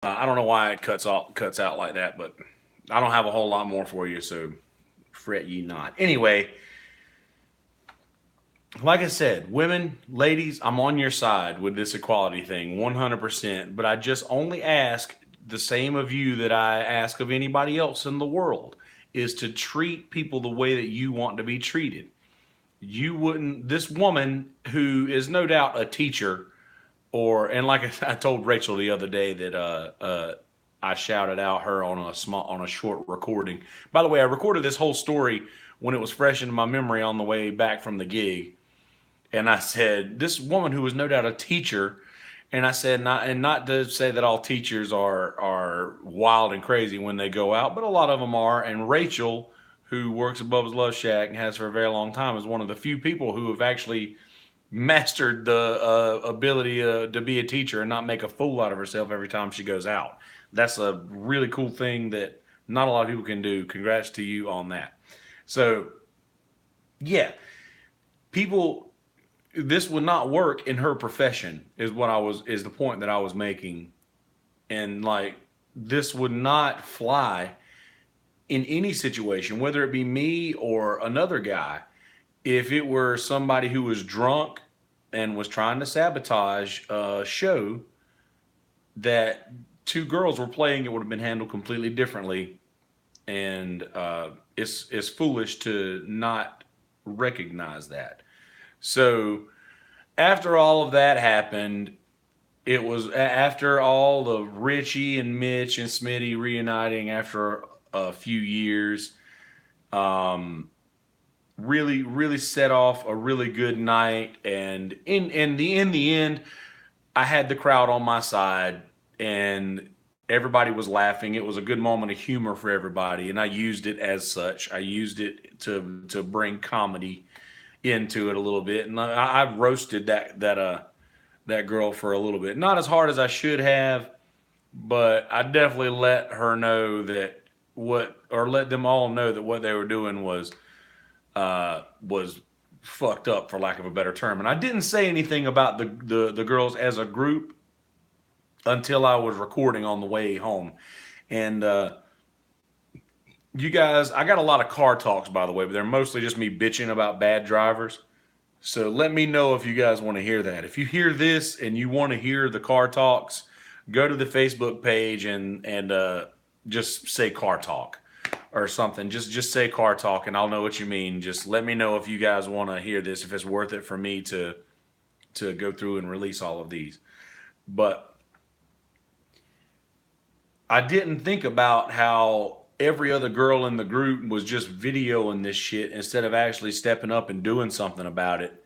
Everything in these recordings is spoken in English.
I don't know why it cuts out like that, but I don't have a whole lot more for you, so fret ye not. Anyway, like I said, women, ladies, I'm on your side with this equality thing, 100%. But I just only ask the same of you that I ask of anybody else in the world is to treat people the way that you want to be treated. You wouldn't, this woman who is no doubt a teacher, and like I told Rachel the other day that I shouted out her on a short recording. By the way, I recorded this whole story when it was fresh in my memory on the way back from the gig, and I said this woman who was no doubt a teacher, and I said not to say that all teachers are wild and crazy when they go out, but a lot of them are. And Rachel, who works at Bubba's Love Shack and has for a very long time, is one of the few people who have actually mastered the ability to be a teacher and not make a fool out of herself every time she goes out. That's a really cool thing that not a lot of people can do. Congrats to you on that. So, yeah, people, this would not work in her profession is the point that I was making. And like, this would not fly in any situation, whether it be me or another guy. If it were somebody who was drunk and was trying to sabotage a show that two girls were playing, it would have been handled completely differently. And it's foolish to not recognize that. So after all of that happened, it was after all the Richie and Mitch and Smitty reuniting after a few years. Um, really set off a really good night, and in the end, I had the crowd on my side, and everybody was laughing. It was a good moment of humor for everybody, and I used it as such. I used it to bring comedy into it a little bit, and I roasted that girl for a little bit. Not as hard as I should have, but I definitely let her know that let them all know that what they were doing was fucked up, for lack of a better term. And I didn't say anything about the girls as a group until I was recording on the way home. And you guys, I got a lot of car talks, by the way, but they're mostly just me bitching about bad drivers. So let me know if you guys want to hear that. If you hear this and you want to hear the car talks, go to the Facebook page and just say car talk or something. Just say car talk, and I'll know what you mean. Just let me know if you guys want to hear this, if it's worth it for me to go through and release all of these. But I didn't think about how every other girl in the group was just videoing this shit instead of actually stepping up and doing something about it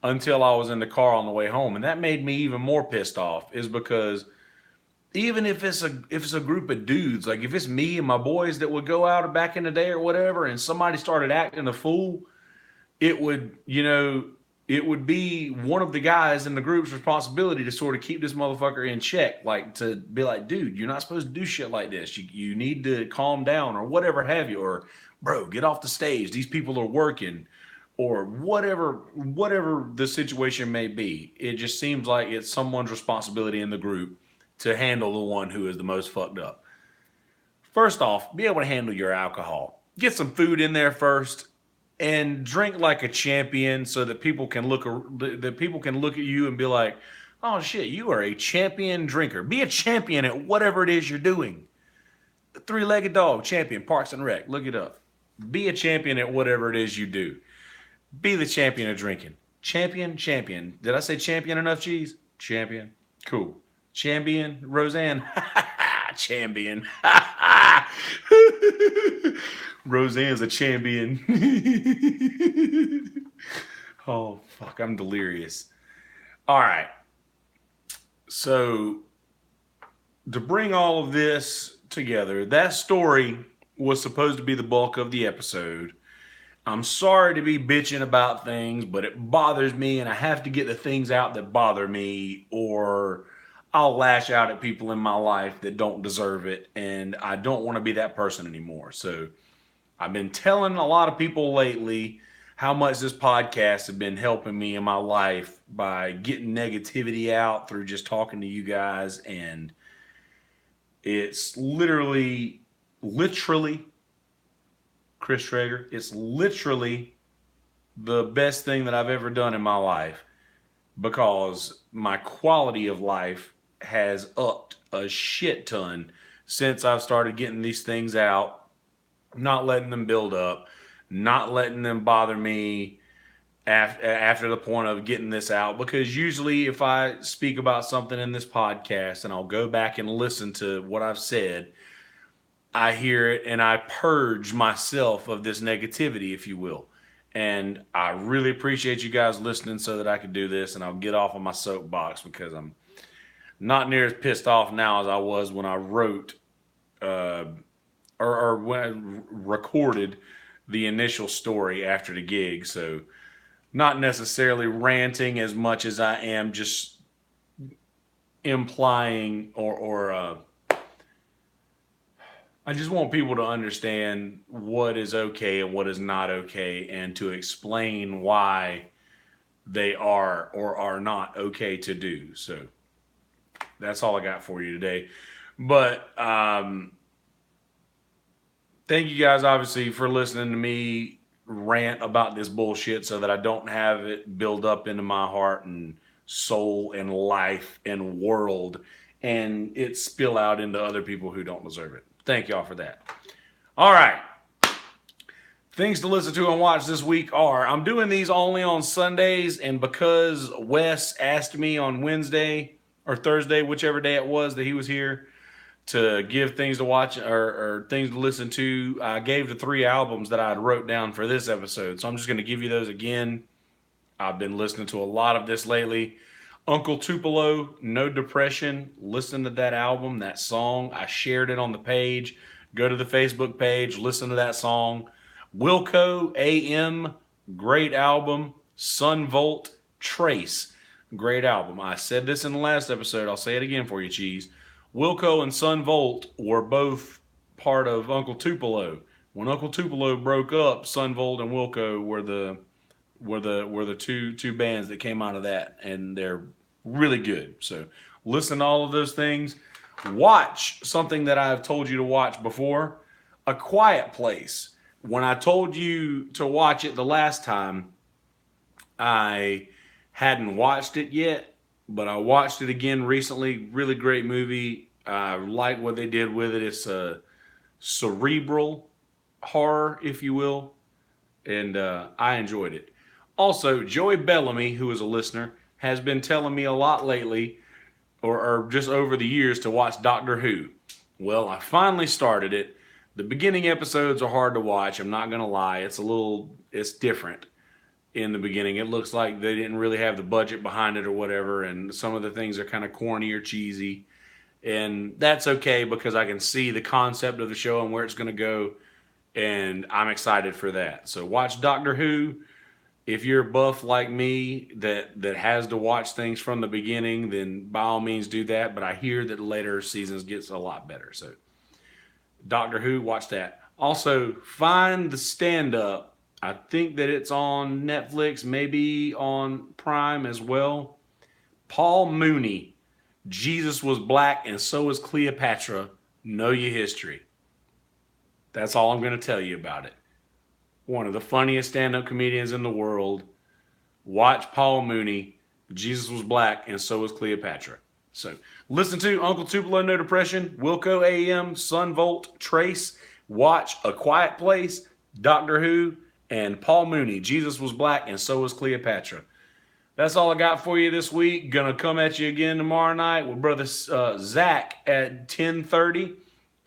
until I was in the car on the way home. And that made me even more pissed off, is because even if it's a group of dudes, like if it's me and my boys that would go out back in the day or whatever, and somebody started acting a fool, it would, it would be one of the guys in the group's responsibility to sort of keep this motherfucker in check, like to be like, dude, you're not supposed to do shit like this. You need to calm down or whatever have you, or bro, get off the stage. These people are working, or whatever the situation may be. It just seems like it's someone's responsibility in the group to handle the one who is the most fucked up. First off, be able to handle your alcohol. Get some food in there first, and drink like a champion, so that people can look at you and be like, "Oh shit, you are a champion drinker." Be a champion at whatever it is you're doing. Three-legged dog champion, Parks and Rec. Look it up. Be a champion at whatever it is you do. Be the champion of drinking. Champion. Did I say champion enough, cheese? Champion. Cool. Champion, Roseanne. Champion. Roseanne's a champion. Oh, fuck. I'm delirious. All right. So, to bring all of this together, that story was supposed to be the bulk of the episode. I'm sorry to be bitching about things, but it bothers me, and I have to get the things out that bother me, or I'll lash out at people in my life that don't deserve it, and I don't want to be that person anymore. So I've been telling a lot of people lately how much this podcast has been helping me in my life by getting negativity out through just talking to you guys. And It's literally, Chris Traeger, it's literally the best thing that I've ever done in my life because my quality of life has upped a shit ton since I've started getting these things out, not letting them build up, not letting them bother me after the point of getting this out. Because usually, if I speak about something in this podcast and I'll go back and listen to what I've said, I hear it and I purge myself of this negativity, if you will. And I really appreciate you guys listening so that I can do this. And I'll get off of my soapbox because I'm not near as pissed off now as I was when I wrote uh, or when I recorded the initial story after the gig. So, not necessarily ranting as much as I am just implying or I just want people to understand what is okay and what is not okay and to explain why they are or are not okay to do. So that's all I got for you today. But thank you guys, obviously, for listening to me rant about this bullshit so that I don't have it build up into my heart and soul and life and world and it spill out into other people who don't deserve it. Thank y'all for that. All right. Things to listen to and watch this week are I'm doing these only on Sundays, and because Wes asked me on Wednesday or Thursday, whichever day it was that he was here, to give things to watch or things to listen to, I gave the 3 albums that I had wrote down for this episode. So I'm just going to give you those again. I've been listening to a lot of this lately. Uncle Tupelo, No Depression. Listen to that album, that song. I shared it on the page. Go to the Facebook page, listen to that song. Wilco, AM, great album. Sun Volt, Trace, great album. I said this in the last episode. I'll say it again for you, Cheese. Wilco and Sun Volt were both part of Uncle Tupelo. When Uncle Tupelo broke up, Sun Volt and Wilco were the two bands that came out of that, and they're really good. So listen to all of those things. Watch something that I've told you to watch before, A Quiet Place. When I told you to watch it the last time, I hadn't watched it yet, but I watched it again recently. Really great movie. I like what they did with it. It's a cerebral horror, if you will, and I enjoyed it. Also, Joey Bellamy, who is a listener, has been telling me a lot lately, or just over the years, to watch Doctor Who. Well, I finally started it. The beginning episodes are hard to watch. I'm not going to lie. It's different in the beginning. It looks like they didn't really have the budget behind it or whatever, and some of the things are kind of corny or cheesy. And that's okay because I can see the concept of the show and where it's going to go, and I'm excited for that. So watch Doctor Who. If you're buff like me that has to watch things from the beginning, then by all means do that. But I hear that later seasons gets a lot better. So Doctor Who, watch that. Also, find the stand-up. I think that it's on Netflix, maybe on Prime as well. Paul Mooney, Jesus Was Black and So Was Cleopatra. Know your history. That's all I'm going to tell you about it. One of the funniest stand-up comedians in the world. Watch Paul Mooney. Jesus Was Black and So Was Cleopatra. So listen to Uncle Tupelo, No Depression, Wilco, AM, Sun Volt, Trace. Watch A Quiet Place, Doctor Who, and Paul Mooney. Jesus Was Black and So Was Cleopatra. That's all I got for you this week. Gonna come at you again tomorrow night with brother Zach at 10:30.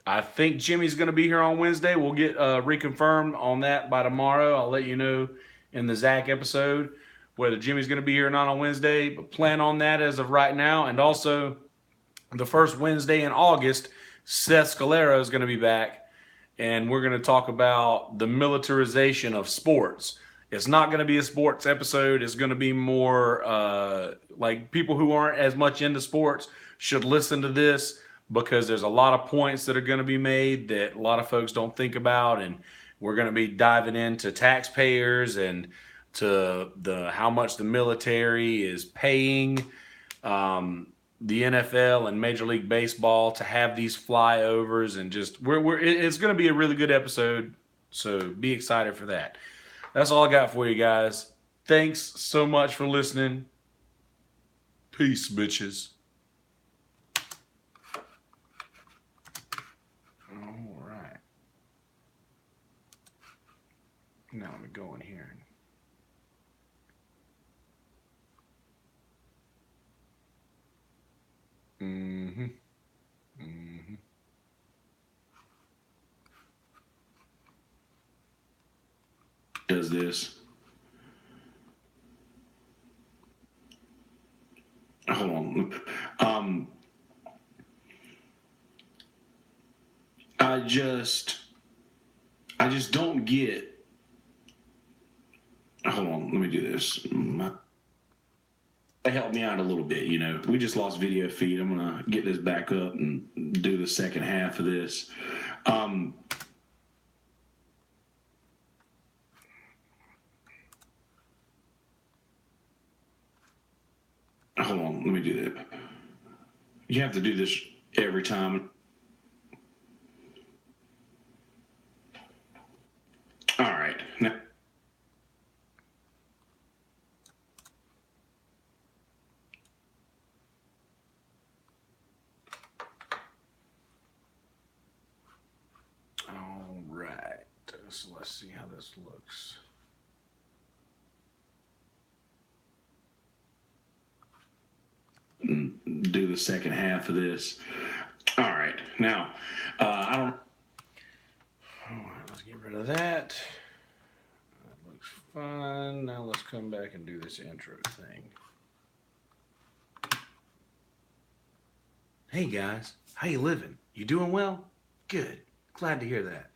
I think Jimmy's going to be here on Wednesday. We'll get reconfirmed on that by tomorrow. I'll let you know in the Zach episode whether Jimmy's going to be here or not on Wednesday. But plan on that as of right now. And also, the first Wednesday in August, Seth Scalera is going to be back. And we're going to talk about the militarization of sports. It's not going to be a sports episode. It's going to be more like people who aren't as much into sports should listen to this, because there's a lot of points that are going to be made that a lot of folks don't think about. And we're going to be diving into taxpayers and to how much the military is paying the NFL and Major League Baseball to have these flyovers and just it's going to be a really good episode. So be excited for that. That's all I got for you guys. Thanks so much for listening. Peace, bitches. All right. Now let me go in here. Mm-hmm. Mm-hmm. Does this. Hold on. I just don't get. Hold on, let me do this. Help me out a little bit. We just lost video feed. I'm gonna get this back up and do the second half of this. Hold on, let me do that. You have to do this every time. All right. Now, all right. So let's see how this looks. Do the second half of this. All right. Now, I don't. All right, let's get rid of that. That looks fine. Now let's come back and do this intro thing. Hey guys, how you living? You doing well? Good. Glad to hear that.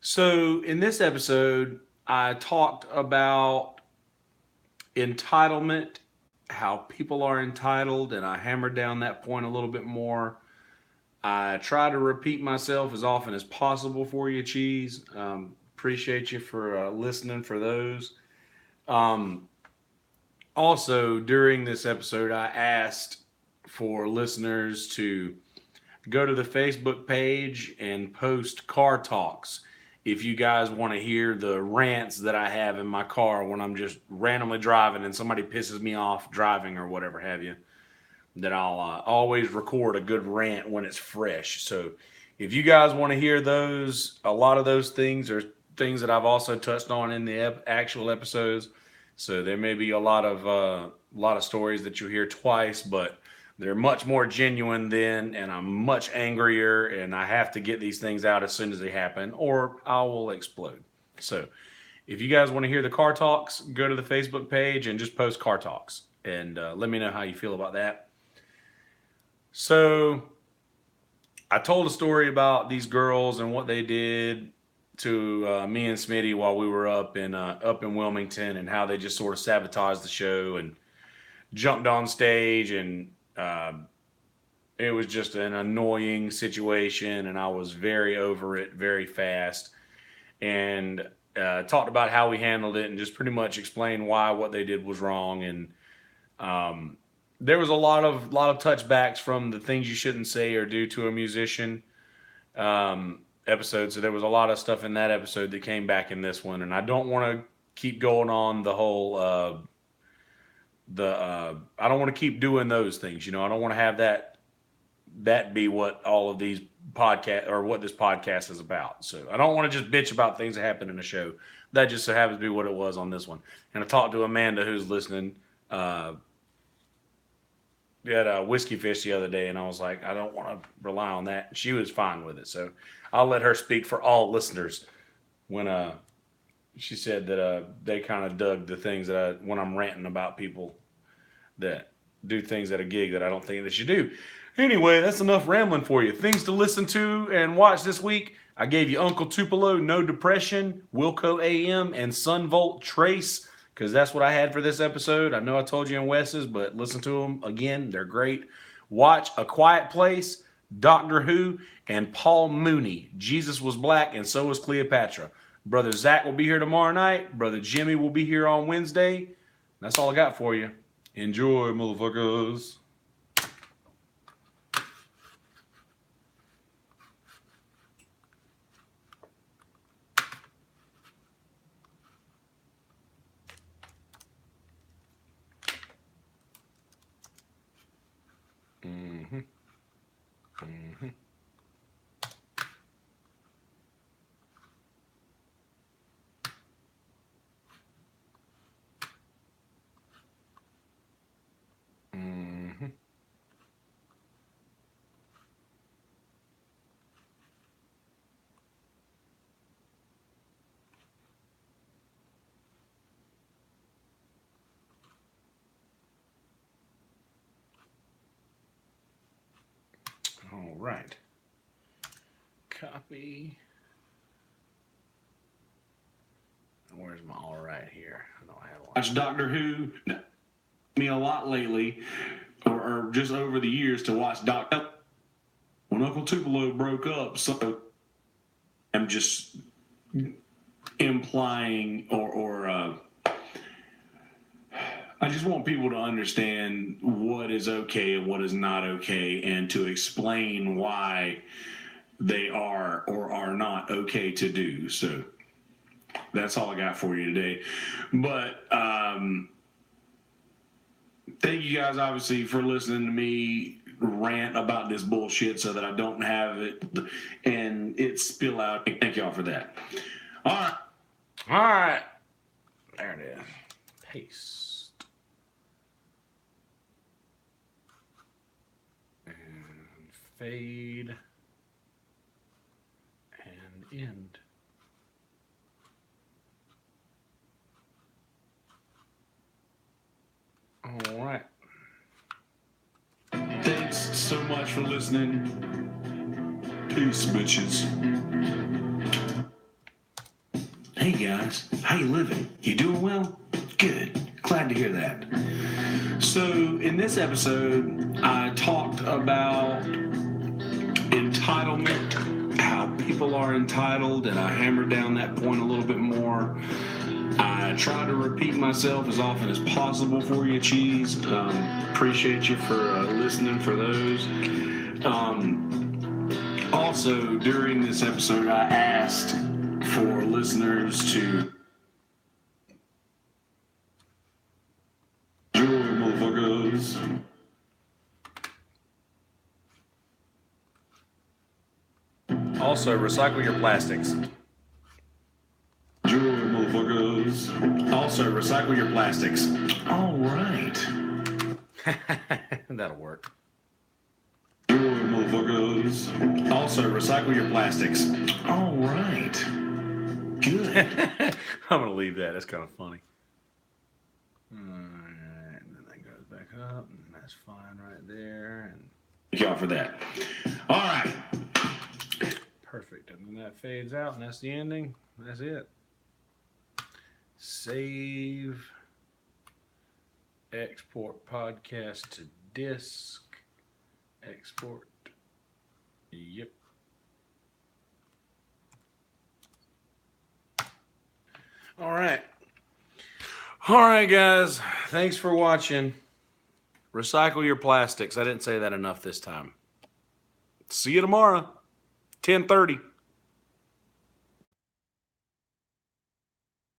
So in this episode, I talked about entitlement, how people are entitled, and I hammered down that point a little bit more. I try to repeat myself as often as possible for you, Cheese. Appreciate you for listening for those. Also, during this episode, I asked for listeners to go to the Facebook page and post car talks. If you guys want to hear the rants that I have in my car when I'm just randomly driving and somebody pisses me off driving or whatever have you, that I'll always record a good rant when it's fresh. So if you guys want to hear those, a lot of those things are things that I've also touched on in the actual episodes. So there may be a lot of stories that you hear twice, but they're much more genuine then, and I'm much angrier, and I have to get these things out as soon as they happen, or I will explode. So if you guys want to hear the car talks, go to the Facebook page and just post car talks, and let me know how you feel about that. So I told a story about these girls and what they did to me and Smitty while we were up in Wilmington, and how they just sort of sabotaged the show and jumped on stage, and it was just an annoying situation, and I was very over it very fast, and talked about how we handled it and just pretty much explained why what they did was wrong. And there was a lot of touchbacks from the things you shouldn't say or do to a musician episode. So there was a lot of stuff in that episode that came back in this one, and I don't want to keep going on the whole I don't want to keep doing those things. I don't want to have that be what all of these podcast or what this podcast is about. So I don't want to just bitch about things that happen in the show. That just so happens to be what it was on this one. And I talked to Amanda, who's listening. We had a Whiskey Fish the other day, and I was like, I don't want to rely on that. She was fine with it. So I'll let her speak for all listeners when she said that they kind of dug the things that when I'm ranting about people that do things at a gig that I don't think they should do. Anyway, that's enough rambling for you. Things to listen to and watch this week. I gave you Uncle Tupelo, No Depression, Wilco AM, and Sunvolt Trace, because that's what I had for this episode. I know I told you in Wes's, but listen to them again. They're great. Watch A Quiet Place, Doctor Who, and Paul Mooney. Jesus Was Black, and so was Cleopatra. Brother Zach will be here tomorrow night. Brother Jimmy will be here on Wednesday. That's all I got for you. Enjoy, motherfuckers. All right. Copy. Where's my all right here? I don't have one. Watch Doctor Who me a lot lately, or just over the years to watch Doctor. When Uncle Tupelo broke up, so I'm just implying or I just want people to understand what is okay and what is not okay, and to explain why they are or are not okay to do. So that's all I got for you today. But thank you guys, obviously, for listening to me rant about this bullshit so that I don't have it and it spill out. Thank y'all for that. All right. All right. There it is. Paste. And fade. And end. All right. Thanks so much for listening. Peace, bitches. Hey guys, how you living? You doing well? Good. Glad to hear that. So in this episode, I talked about entitlement, how people are entitled, and I hammered down that point a little bit more. I try to repeat myself as often as possible for you, Cheese. Appreciate you for listening for those. Also, during this episode, I asked for listeners to enjoy, motherfuckers. Also, recycle your plastics. Enjoy, motherfuckers. Also, recycle your plastics. All right. That'll work. Enjoy, motherfuckers. Also, recycle your plastics. All right. Good. I'm going to leave that. That's kind of funny. All right. And then that goes back up. And that's fine right there. And Thank y'all for that. All right. perfect. And then that fades out. And that's the ending. That's it. Save. Export podcast to disk. Export. Yep. All right. All right, guys. Thanks for watching. Recycle your plastics. I didn't say that enough this time. See you tomorrow, 10:30.